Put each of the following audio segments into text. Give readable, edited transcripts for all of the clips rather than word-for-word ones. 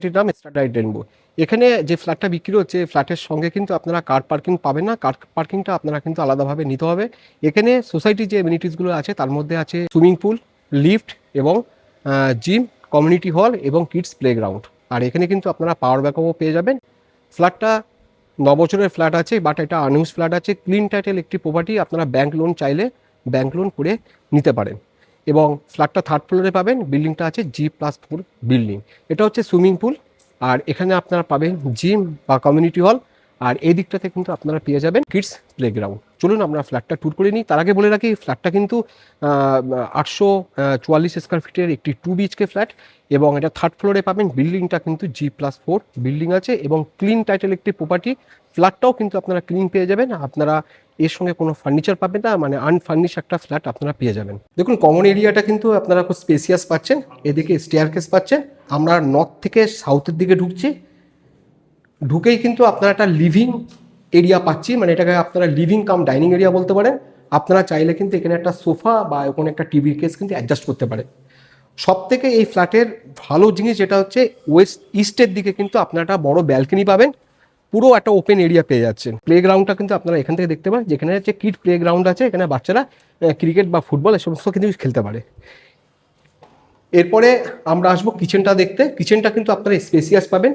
এটির নাম starlight rainbow. এখানে যে ফ্ল্যাটটা বিক্রি হচ্ছে, ফ্ল্যাটের সঙ্গে কিন্তু আপনারা কার পার্কিং পাবেন না, কার পার্কিংটা আপনারা কিন্তু আলাদাভাবে নিতে হবে। এখানে সোসাইটির যে এমিনিটিসগুলো আছে তার মধ্যে আছে সুইমিং পুল, লিফট এবং জিম, কমিউনিটি হল এবং কিডস প্লেগ্রাউন্ড। আর এখানে কিন্তু আপনারা পাওয়ার ব্যাকআপও পেয়ে যাবেন। ফ্ল্যাটটা 9 বছরের ফ্ল্যাট আছে, বাট এটা আনইউজ ফ্ল্যাট আছে, ক্লিন টাইটেল একটি প্রপার্টি। আপনারা ব্যাংক লোন চাইলে ব্যাংক লোন করে নিতে পারেন। এবং ফ্ল্যাটটা 3rd ফ্লোরে পাবেন, বিল্ডিংটা আছে G+4 বিল্ডিং। এটা হচ্ছে সুইমিং পুল, আর এখানে আপনারা পাবেন জিম বা কমিউনিটি হল, আর এই দিকটাতে কিন্তু আপনারা পেয়ে যাবেন কিডস প্লেগ্রাউন্ড। চলুন আমরা ফ্ল্যাটটা ট্যুর করে নিই। তার আগে বলে রাখি, ফ্ল্যাটটা কিন্তু 844 স্কোয়ার ফিটের একটি 2 BHK ফ্ল্যাট, এবং এটা 3rd ফ্লোরে পাবেন। বিল্ডিংটা কিন্তু G+4 বিল্ডিং আছে এবং ক্লিন টাইটেল একটি প্রপার্টি। ফ্ল্যাটটাও কিন্তু আপনারা ক্লিন পেয়ে যাবেন। আপনারা এর সঙ্গে কোনো ফার্নিচার পাবেন না, মানে আনফার্নিশ একটা ফ্ল্যাট আপনারা পেয়ে যাবেন। দেখুন, কমন এরিয়াটা কিন্তু আপনারা খুব স্পেসিয়াস পাচ্ছেন। এদিকে স্টেয়ারকেস পাচ্ছেন। আমরা নর্থ থেকে সাউথের দিকে ঢুকছি, ঢুকেই কিন্তু আপনারা একটা লিভিং এরিয়া পাচ্ছি, মানে এটাকে আপনারা লিভিং কাম ডাইনিং এরিয়া বলতে পারেন। আপনারা চাইলে কিন্তু এখানে একটা সোফা বা ওখানে একটা টিভির কেস কিন্তু অ্যাডজাস্ট করতে পারেন। সব থেকে এই ফ্ল্যাটের ভালো জিনিস যেটা হচ্ছে, ইস্টের দিকে কিন্তু আপনারা একটা বড় ব্যালকনি পাবেন, পুরো একটা ওপেন এরিয়া পেয়ে যাচ্ছেন। প্লেগ্রাউন্ডটা কিন্তু আপনারা এখান থেকে দেখতে পারেন, যেখানে হচ্ছে কিড প্লেগ্রাউন্ড আছে। এখানে বাচ্চারা ক্রিকেট বা ফুটবল এই সমস্ত কিন্তু খেলতে পারে। এরপরে আমরা আসবো কিচেনটা দেখতে। কিচেনটা কিন্তু আপনারা স্পেসিয়াস পাবেন।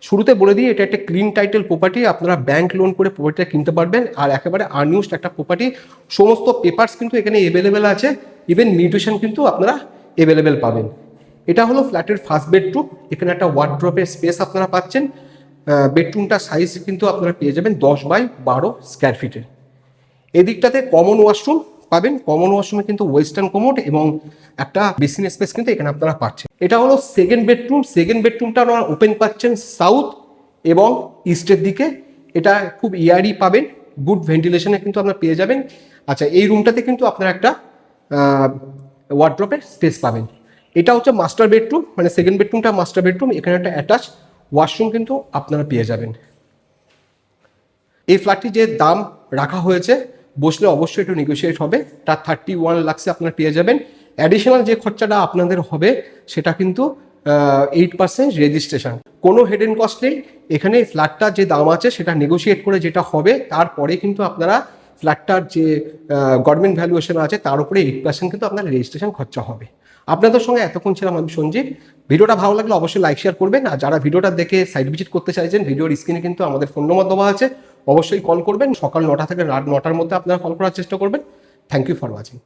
শুরুতে বলে দিই, এটা একটা ক্লিন টাইটেল প্রপার্টি। আপনারা ব্যাংক লোন করে প্রপার্টিটা কিনতে পারবেন, আর একেবারে আনইউজড একটা প্রপার্টি। সমস্ত পেপারস কিন্তু এখানে অ্যাভেলেবেল আছে, ইভেন মিউটেশন কিন্তু আপনারা অ্যাভেলেবেল পাবেন। এটা হলো ফ্ল্যাটের ফার্স্ট বেডরুম। এখানে একটা ওয়ার্ড্রপের স্পেস আপনারা পাচ্ছেন। বেডরুমটা সাইজ কিন্তু আপনারা পেয়ে যাবেন 10x12 স্কোয়ার ফিটের। এদিকটাতে কমন ওয়াশরুম পাবেন। কমন ওয়াশরুমে কিন্তু ওয়েস্টার্ন কমোড এবং একটা বেসিন স্পেস কিন্তু এখানে আপনারা পাচ্ছেন। এটা হলো সেকেন্ড বেডরুম। সেকেন্ড বেডরুমটা আপনারা ওপেন পাচ্ছেন সাউথ এবং ইস্টের দিকে। এটা খুব ইয়ারি পাবেন, গুড ভেন্টিলেশনে কিন্তু আপনারা পেয়ে যাবেন। আচ্ছা, এই রুমটাতে কিন্তু আপনারা একটা ওয়ার্ড্রপের স্পেস পাবেন। এটা হচ্ছে মাস্টার বেডরুম, মানে সেকেন্ড বেডরুমটা মাস্টার বেডরুম। এখানে একটা অ্যাটাচ ওয়াশরুম কিন্তু আপনারা পেয়ে যাবেন। এই ফ্ল্যাটটি যে দাম রাখা হয়েছে, বসলে অবশ্যই একটু নেগোশিয়েট হবে। তার 31 লাখসে আপনারা পেয়ে যাবেন। অ্যাডিশনাল যে খরচাটা আপনাদের হবে সেটা কিন্তু 8% রেজিস্ট্রেশন। কোনো হেডেন কস্ট নেই এখানে। ফ্ল্যাটটার যে দাম আছে সেটা নেগোশিয়েট করে যেটা হবে, তারপরে কিন্তু আপনারা ফ্ল্যাটটার যে গভর্নমেন্ট ভ্যালুয়েশন আছে তার উপরে 8% কিন্তু আপনার রেজিস্ট্রেশন খরচা হবে। আপনাদের সঙ্গে এতক্ষণ ছিলাম আমি সঞ্জীব। ভিডিওটা ভালো লাগলে অবশ্যই লাইক শেয়ার করবেন, আর যারা ভিডিওটা দেখে সাইট ভিজিট করতে চাইছেন, ভিডিওর স্ক্রিনে কিন্তু আমাদের ফোন নম্বর দেওয়া আছে, অবশ্যই কল করবেন। সকাল 9টা থেকে রাত 9টার মধ্যে আপনারা কল করার চেষ্টা করবেন। Thank you for watching.